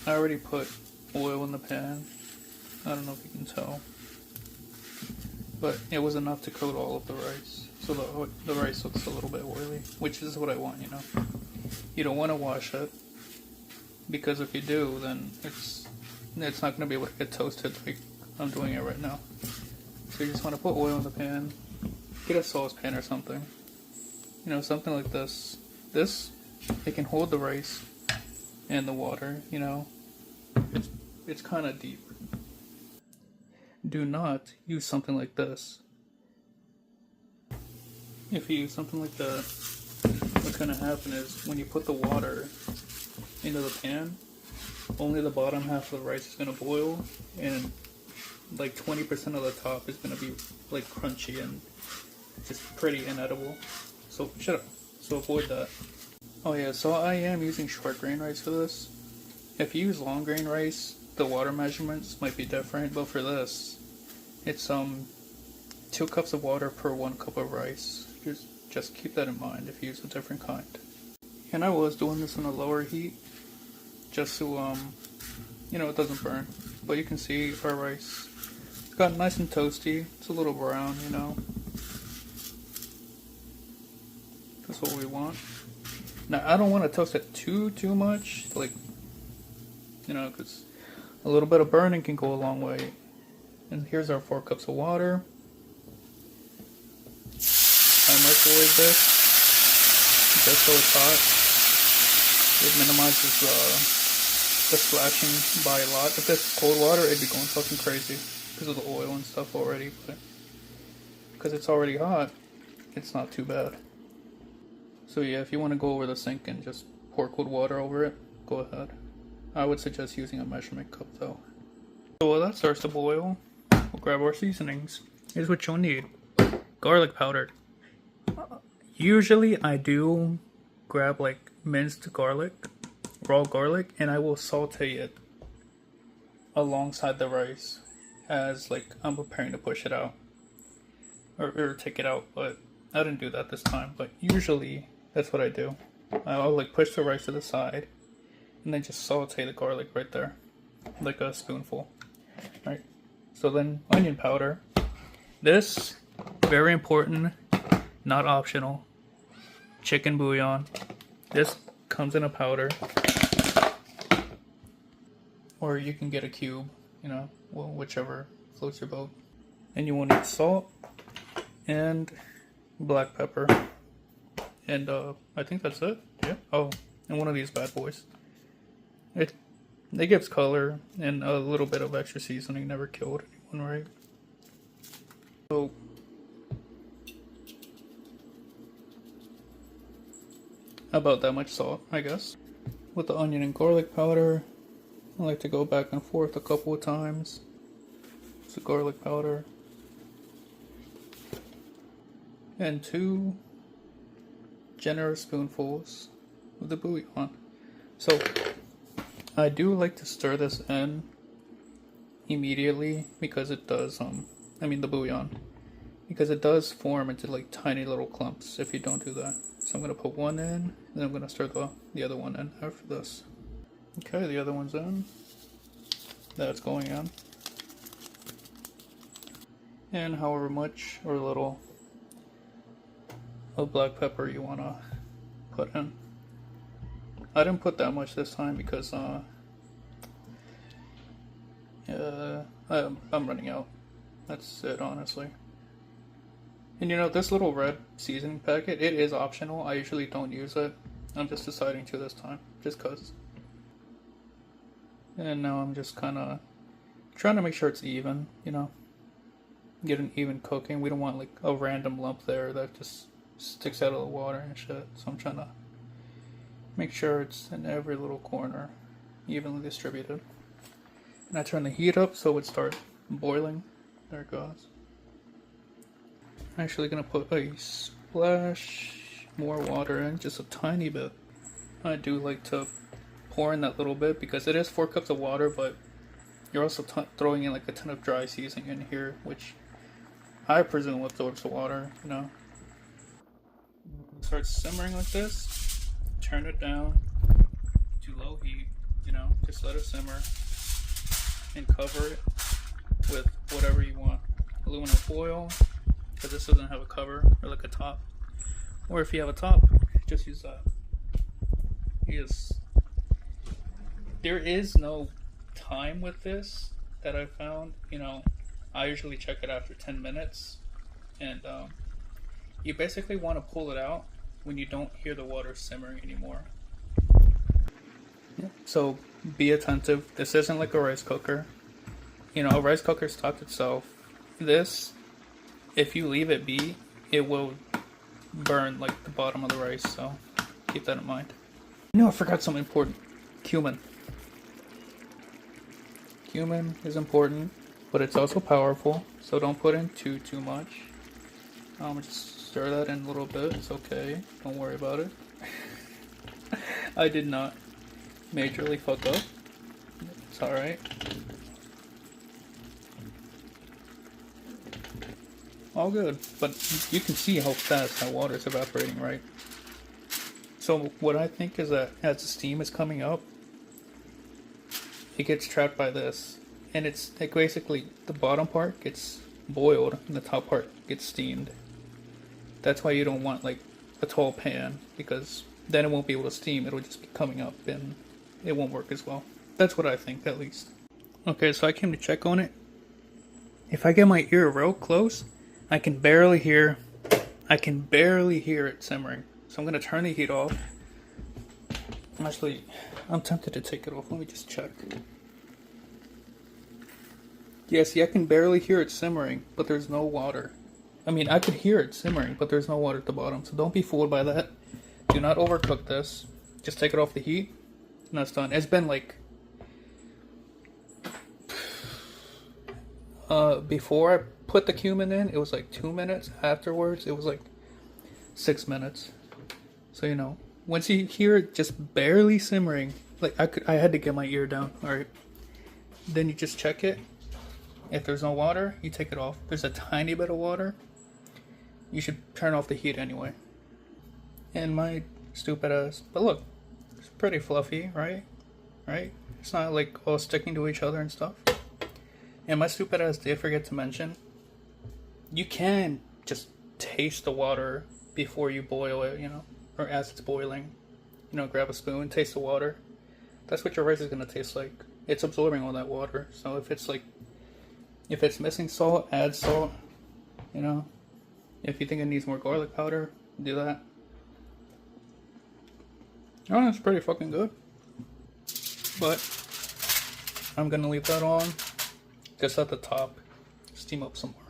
I already put oil in the pan. I don't know if you can tell, but it was enough to coat all of the rice. So the rice looks a little bit oily, which is what I want, you know. You don't want to wash it, because if you do, then it's not going to be able to get toasted like I'm doing it right now. So you just want to put oil in the pan, get a saucepan or something, you know, something like this. This, it can hold the rice and the water, you know. It's kind of deep. Do not use something like this. If you use something like that, what's going to happen is when you put the water into the pan, only the bottom half of the rice is going to boil, and like 20% of the top is going to be like crunchy and just pretty inedible. So shut up. So avoid that. Oh yeah, so I am using short grain rice for this. If you use long grain rice, the water measurements might be different, but for this, it's 2 cups of water per 1 cup of rice. Just keep that in mind if you use a different kind. And I was doing this on a lower heat, just so you know, it doesn't burn. But you can see our rice, it's gotten nice and toasty. It's a little brown, you know. That's what we want. Now I don't want to toast it too much, like, you know, because a little bit of burning can go a long way. And here's our 4 cups of water. I microwave this just so it's hot. It minimizes the splashing by a lot. If it's cold water, it'd be going fucking crazy because of the oil and stuff already. But because it's already hot, it's not too bad. So yeah, if you want to go over the sink and just pour cold water over it, go ahead. I would suggest using a measurement cup though. So while that starts to boil, we'll grab our seasonings. Here's what you'll need. Garlic powder. Usually I do grab like minced garlic, raw garlic, and I will saute it alongside the rice as like I'm preparing to push it out or take it out, but I didn't do that this time. But usually that's what I do. I'll like push the rice to the side and then just saute the garlic right there, like a spoonful. Right. So then onion powder. This, very important, not optional. Chicken bouillon. This comes in a powder, or you can get a cube, you know, well, whichever floats your boat. And you will need salt and black pepper, and I think that's it. Yeah. Oh, and one of these bad boys. It gives color, and a little bit of extra seasoning never killed anyone, right? So about that much salt, I guess. With the onion and garlic powder, I like to go back and forth a couple of times. It's the garlic powder. And 2 generous spoonfuls of the bouillon. So I do like to stir this in immediately because it does, the bouillon. Because it does form into like tiny little clumps if you don't do that. So I'm going to put one in, and then I'm going to stir the other one in after this. Okay, the other one's in. That's going in. And however much or little of black pepper you want to put in. I didn't put that much this time because I'm running out. That's it, honestly. And you know, this little red seasoning packet, it is optional. I usually don't use it. I'm just deciding to this time, just cause. And now I'm just kind of trying to make sure it's even, you know. Get an even cooking. We don't want like a random lump there that just sticks out of the water and shit. So I'm trying to make sure it's in every little corner, evenly distributed. And I turn the heat up so it starts boiling. There it goes. I'm actually going to put a splash more water in, just a tiny bit. I do like to pour in that little bit because it is 4 cups of water, but you're also throwing in like a ton of dry seasoning in here, which I presume absorbs the water, you know. Start simmering like this, turn it down to low heat, You know, just let it simmer and cover it with whatever you want. Aluminum foil, because this doesn't have a cover or like a top. Or if you have a top, just use that. There is no time with this that I found. You know, I usually check it after 10 minutes. And you basically want to pull it out when you don't hear the water simmering anymore. Yeah. So be attentive. This isn't like a rice cooker. You know, a rice cooker stops itself. This, if you leave it be, it will burn like the bottom of the rice. So keep that in mind. No, I forgot something important. Cumin. Cumin is important, but it's also powerful. So don't put in too much. Just stir that in a little bit. It's okay. Don't worry about it. I did not majorly fuck up. It's alright. All good. But you can see how fast that water is evaporating, right? So what I think is that as the steam is coming up, it gets trapped by this. And it's like basically the bottom part gets boiled and the top part gets steamed. That's why you don't want like a tall pan, because then it won't be able to steam. It'll just be coming up and it won't work as well. That's what I think, at least. Okay, so I came to check on it. If I get my ear real close, I can barely hear it simmering. So I'm gonna turn the heat off. Actually, I'm tempted to take it off. Let me just check. Yeah, see, I can barely hear it simmering, but there's no water. I mean, I could hear it simmering, but there's no water at the bottom. So don't be fooled by that. Do not overcook this. Just take it off the heat, and that's done. It's been like... before I put the cumin in, it was like 2 minutes. Afterwards, it was like 6 minutes. So, you know, once you hear it just barely simmering, like I had to get my ear down, alright? Then you just check it. If there's no water, you take it off. If there's a tiny bit of water, you should turn off the heat anyway. And my stupid ass, but look, it's pretty fluffy, right? Right? It's not like all sticking to each other and stuff. And my stupid ass did forget to mention, you can just taste the water before you boil it, you know, or as it's boiling. You know, grab a spoon, taste the water. That's what your rice is gonna taste like. It's absorbing all that water. So if it's missing salt, add salt. You know, if you think it needs more garlic powder, do that. Oh, that's pretty fucking good. But I'm gonna leave that on just at the top, steam up some more.